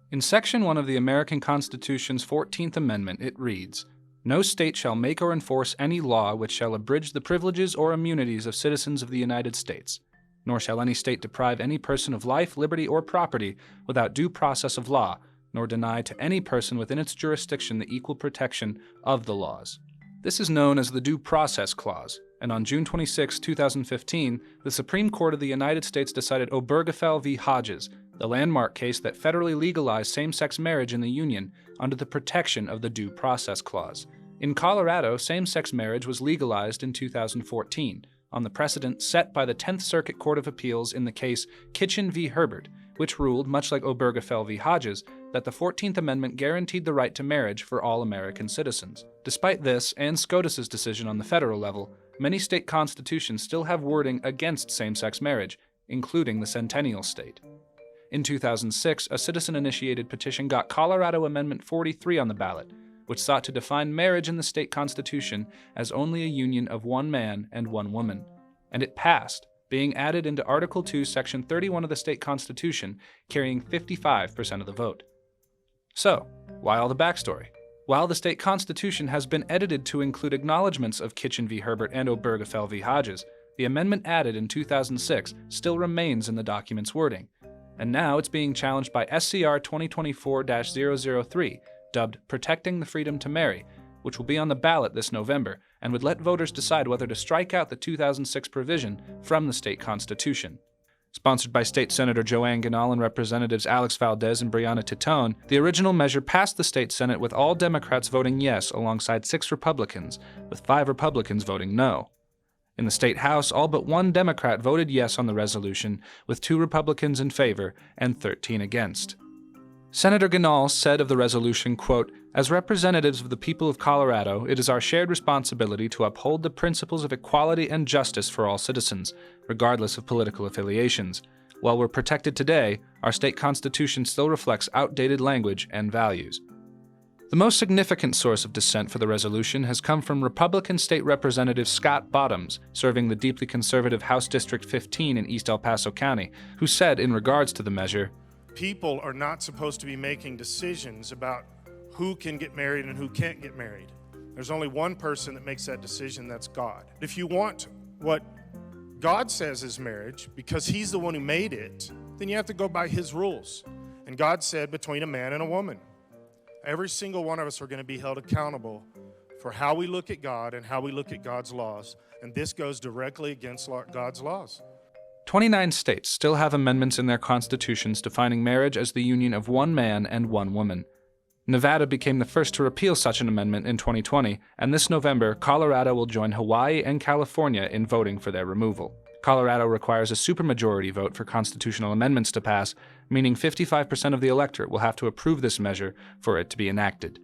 In Section 1 of the American Constitution's 14th Amendment, it reads, "No state shall make or enforce any law which shall abridge the privileges or immunities of citizens of the United States, nor shall any state deprive any person of life, liberty, or property without due process of law, nor deny to any person within its jurisdiction the equal protection of the laws." This is known as the Due Process Clause, and on June 26, 2015, the Supreme Court of the United States decided Obergefell v. Hodges, the landmark case that federally legalized same-sex marriage in the Union under the protection of the Due Process Clause. In Colorado, same-sex marriage was legalized in 2014, on the precedent set by the 10th Circuit Court of Appeals in the case Kitchen v. Herbert, which ruled, much like Obergefell v. Hodges, that the 14th Amendment guaranteed the right to marriage for all American citizens. Despite this, and SCOTUS's decision on the federal level, many state constitutions still have wording against same-sex marriage, including the Centennial State. In 2006, a citizen-initiated petition got Colorado Amendment 43 on the ballot, which sought to define marriage in the state constitution as only a union of one man and one woman. And it passed, being added into Article 2, Section 31 of the state constitution, carrying 55% of the vote. So, why all the backstory? While the state constitution has been edited to include acknowledgments of Kitchen v. Herbert and Obergefell v. Hodges, the amendment added in 2006 still remains in the document's wording. And now it's being challenged by SCR 2024-003, dubbed Protecting the Freedom to Marry, which will be on the ballot this November and would let voters decide whether to strike out the 2006 provision from the state constitution. Sponsored by State Senator Joanne Ginal and Representatives Alex Valdez and Brianna Titone, the original measure passed the state Senate with all Democrats voting yes alongside 6 Republicans, with 5 Republicans voting no. In the state House, all but 1 Democrat voted yes on the resolution, with 2 Republicans in favor and 13 against. Senator Ginal said of the resolution, quote, "As representatives of the people of Colorado, it is our shared responsibility to uphold the principles of equality and justice for all citizens, regardless of political affiliations. While we're protected today, our state constitution still reflects outdated language and values." The most significant source of dissent for the resolution has come from Republican State Representative Scott Bottoms, serving the deeply conservative House District 15 in East El Paso County, who said in regards to the measure, "People are not supposed to be making decisions about who can get married and who can't get married. There's only one person that makes that decision, that's God. If you want what God says is marriage, because he's the one who made it, then you have to go by his rules. And God said between a man and a woman. Every single one of us are going to be held accountable for how we look at God and how we look at God's laws. And this goes directly against God's laws." 29 states still have amendments in their constitutions defining marriage as the union of one man and one woman. Nevada became the first to repeal such an amendment in 2020, and this November, Colorado will join Hawaii and California in voting for their removal. Colorado requires a supermajority vote for constitutional amendments to pass, meaning 55% of the electorate will have to approve this measure for it to be enacted.